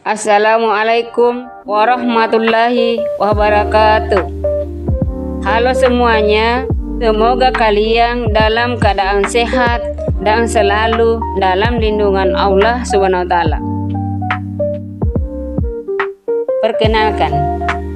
Assalamualaikum warahmatullahi wabarakatuh. Halo semuanya, semoga kalian dalam keadaan sehat dan selalu dalam lindungan Allah Subhanahu wa taala. Perkenalkan,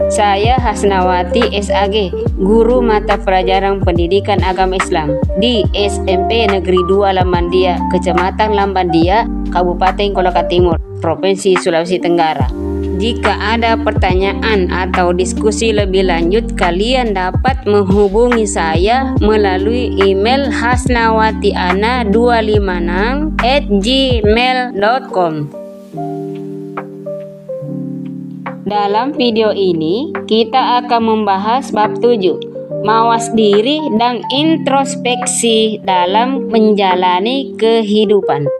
saya Hasnawati SAG, guru mata pelajaran pendidikan agama Islam di SMP Negeri 2 Lambandia, Kecamatan Lambandia, Kabupaten Kolaka Timur, Provinsi Sulawesi Tenggara. Jika ada pertanyaan atau diskusi lebih lanjut, kalian dapat menghubungi saya melalui email hasnawatiana256@gmail.com. Dalam video ini, kita akan membahas bab 7, mawas diri dan introspeksi dalam menjalani kehidupan.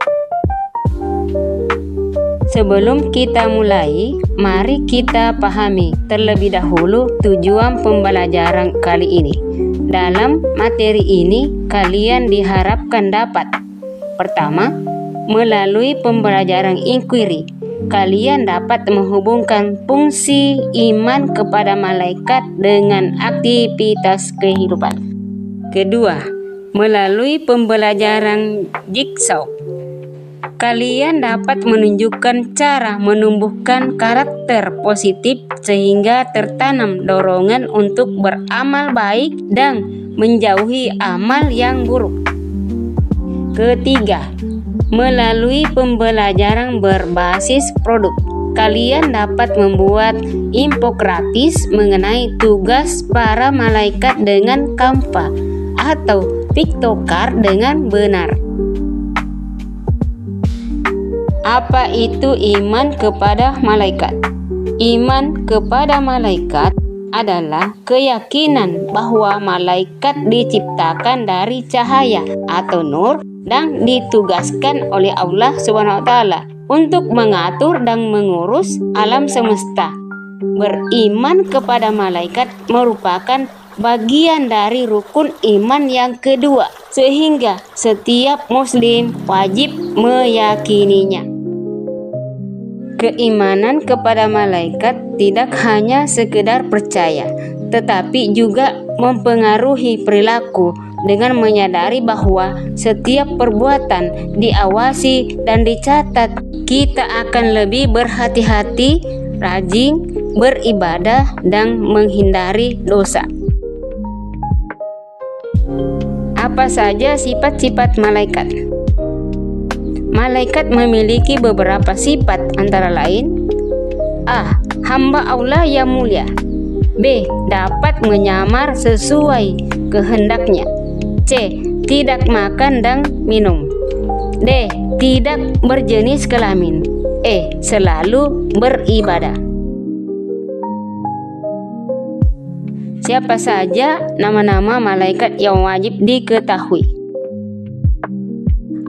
Sebelum kita mulai, mari kita pahami terlebih dahulu tujuan pembelajaran kali ini. Dalam materi ini, kalian diharapkan dapat: pertama, melalui pembelajaran inquiry, kalian dapat menghubungkan fungsi iman kepada malaikat dengan aktivitas kehidupan. Kedua, melalui pembelajaran jigsaw, kalian dapat menunjukkan cara menumbuhkan karakter positif sehingga tertanam dorongan untuk beramal baik dan menjauhi amal yang buruk. Ketiga, melalui pembelajaran berbasis produk, kalian dapat membuat infografis mengenai tugas para malaikat dengan Canva atau Pictocar dengan benar. Apa itu iman kepada malaikat? Iman kepada malaikat adalah keyakinan bahwa malaikat diciptakan dari cahaya atau nur dan ditugaskan oleh Allah Subhanahu wa taala untuk mengatur dan mengurus alam semesta. Beriman kepada malaikat merupakan bagian dari rukun iman yang kedua, sehingga setiap muslim wajib meyakininya. Keimanan kepada malaikat tidak hanya sekedar percaya, tetapi juga mempengaruhi perilaku dengan menyadari bahwa setiap perbuatan diawasi dan dicatat. Kita akan lebih berhati-hati, rajin beribadah, dan menghindari dosa. Apa saja sifat-sifat malaikat? Malaikat memiliki beberapa sifat, antara lain: A. Hamba Allah yang mulia. B. Dapat menyamar sesuai kehendaknya. C. Tidak makan dan minum. D. Tidak berjenis kelamin. E. Selalu beribadah. Siapa saja nama-nama malaikat yang wajib diketahui?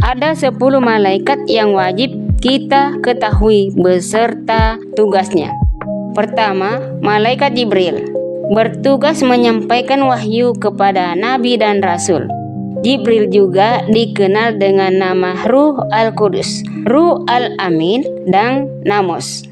Ada 10 malaikat yang wajib kita ketahui beserta tugasnya. Pertama, malaikat Jibril, bertugas menyampaikan wahyu kepada nabi dan rasul. Jibril juga dikenal dengan nama Ruh Al-Qudus, Ruh Al-Amin, dan Namos.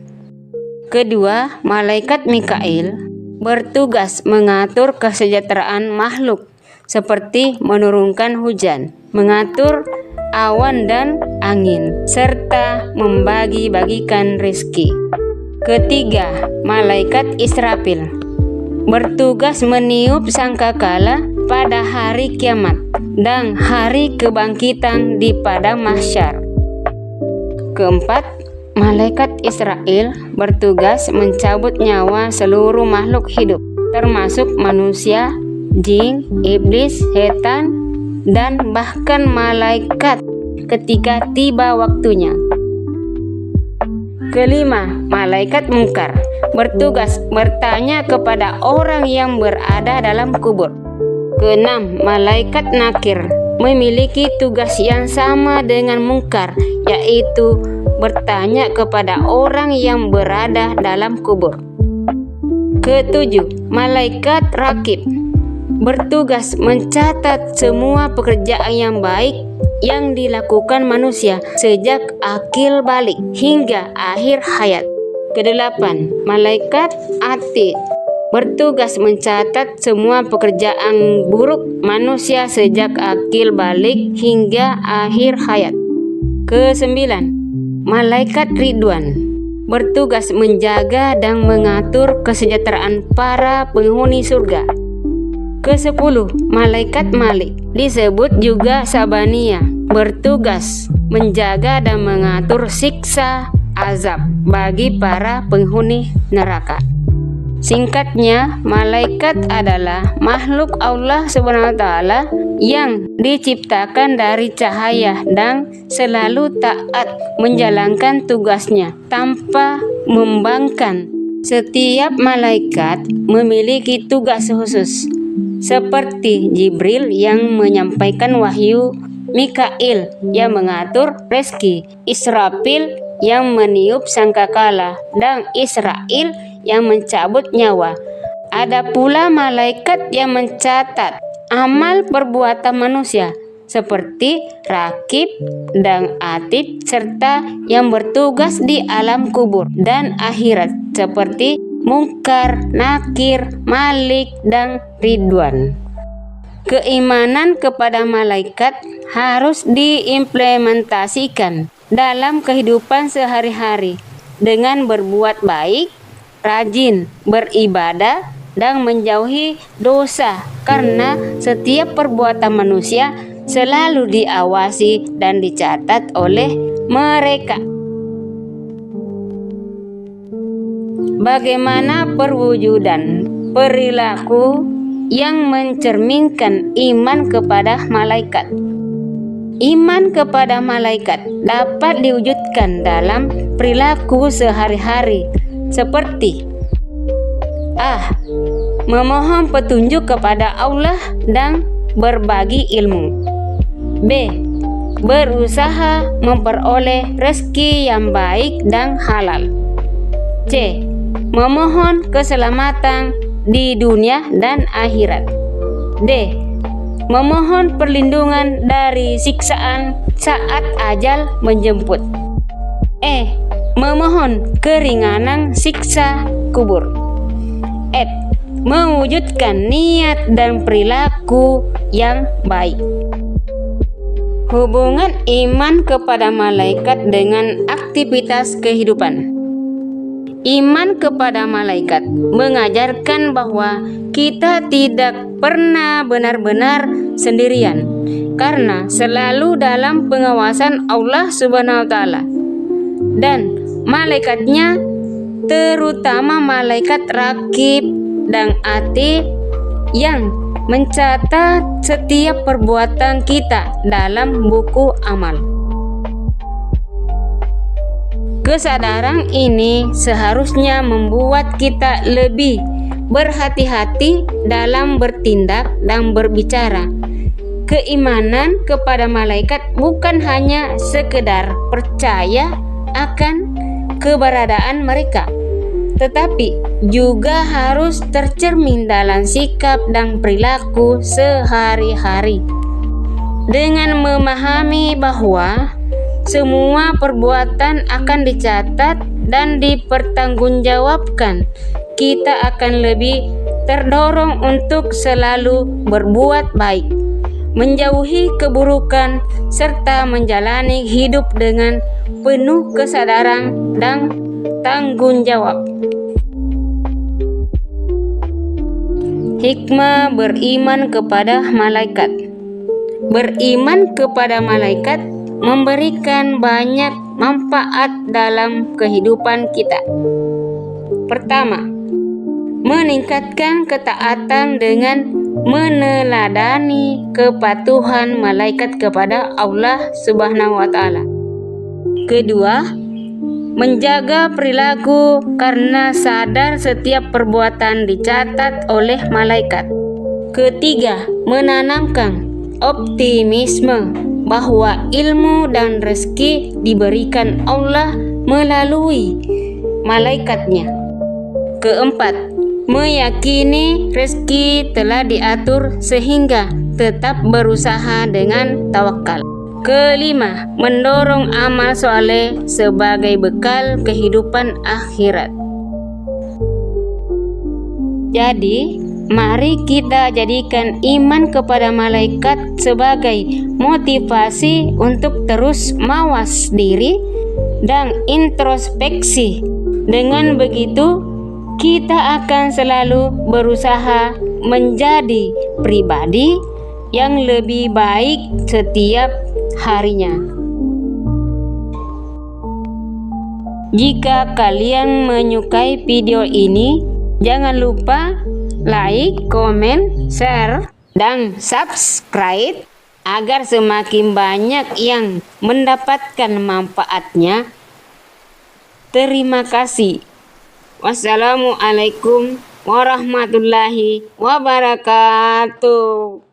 Kedua, malaikat Mikail, bertugas mengatur kesejahteraan makhluk seperti menurunkan hujan, mengatur awan dan angin, serta membagi-bagikan rezeki. Ketiga, malaikat Israfil, bertugas meniup sangkakala pada hari kiamat dan hari kebangkitan di padang mahsyar. Keempat, malaikat Israel bertugas mencabut nyawa seluruh makhluk hidup, termasuk manusia, jin, iblis, setan, dan bahkan malaikat ketika tiba waktunya. Kelima, malaikat Munkar, bertugas bertanya kepada orang yang berada dalam kubur. Keenam, malaikat Nakir, memiliki tugas yang sama dengan Munkar, yaitu bertanya kepada orang yang berada dalam kubur. Ketujuh, malaikat Rakib, bertugas mencatat semua pekerjaan yang baik yang dilakukan manusia sejak akil balik hingga akhir hayat. Kedelapan, malaikat atid bertugas mencatat semua pekerjaan buruk manusia sejak akil balik hingga akhir hayat. Kesembilan, malaikat Ridwan bertugas menjaga dan mengatur kesejahteraan para penghuni surga. Kesepuluh, malaikat Malik disebut juga Sabania bertugas menjaga dan mengatur siksa azab bagi para penghuni neraka. Singkatnya, malaikat adalah makhluk Allah SWT yang diciptakan dari cahaya dan selalu taat menjalankan tugasnya tanpa membangkang. Setiap malaikat memiliki tugas khusus, seperti Jibril yang menyampaikan wahyu, Mikail yang mengatur rezeki, Israfil yang meniup sangkakala, dan Israel yang mencabut nyawa. Ada pula malaikat yang mencatat amal perbuatan manusia, seperti Rakib dan Atid, serta yang bertugas di alam kubur dan akhirat, seperti Munkar, Nakir, Malik, dan Ridwan. Keimanan kepada malaikat harus diimplementasikan dalam kehidupan sehari-hari dengan berbuat baik, rajin beribadah, dan menjauhi dosa, karena setiap perbuatan manusia selalu diawasi dan dicatat oleh mereka. Bagaimana perwujudan perilaku yang mencerminkan iman kepada malaikat? Iman kepada malaikat dapat diwujudkan dalam perilaku sehari-hari, seperti A. Memohon petunjuk kepada Allah dan berbagi ilmu. B. Berusaha memperoleh rezeki yang baik dan halal. C. Memohon keselamatan di dunia dan akhirat. D. Memohon perlindungan dari siksaan saat ajal menjemput. E. Memohon keringanan siksa kubur. F. Mewujudkan niat dan perilaku yang baik. Hubungan iman kepada malaikat dengan aktivitas kehidupan. Iman kepada malaikat mengajarkan bahwa kita tidak pernah benar-benar sendirian, karena selalu dalam pengawasan Allah SWT dan malaikatnya, terutama malaikat Rakib dan Atid yang mencatat setiap perbuatan kita dalam buku amal. Kesadaran ini seharusnya membuat kita lebih berhati-hati dalam bertindak dan berbicara. Keimanan kepada malaikat bukan hanya sekedar percaya akan keberadaan mereka, tetapi juga harus tercermin dalam sikap dan perilaku sehari-hari. Dengan memahami bahwa semua perbuatan akan dicatat dan dipertanggungjawabkan, kita akan lebih terdorong untuk selalu berbuat baik, menjauhi keburukan, serta menjalani hidup dengan penuh kesadaran dan tanggung jawab. Hikmah beriman kepada malaikat. Beriman kepada malaikat memberikan banyak manfaat dalam kehidupan kita. Pertama, meningkatkan ketaatan dengan meneladani kepatuhan malaikat kepada Allah Subhanahu wa Ta'ala. Kedua, menjaga perilaku karena sadar setiap perbuatan dicatat oleh malaikat. Ketiga, menanamkan optimisme bahwa ilmu dan rezeki diberikan Allah melalui malaikatnya. Keempat, meyakini rezeki telah diatur sehingga tetap berusaha dengan tawakal. Kelima, mendorong amal soleh sebagai bekal kehidupan akhirat. Jadi, mari kita jadikan iman kepada malaikat sebagai motivasi untuk terus mawas diri dan introspeksi. Dengan begitu, kita akan selalu berusaha menjadi pribadi yang lebih baik setiap harinya. Jika kalian menyukai video ini, jangan lupa like, komen, share, dan subscribe agar semakin banyak yang mendapatkan manfaatnya. Terima kasih. Wassalamualaikum warahmatullahi wabarakatuh.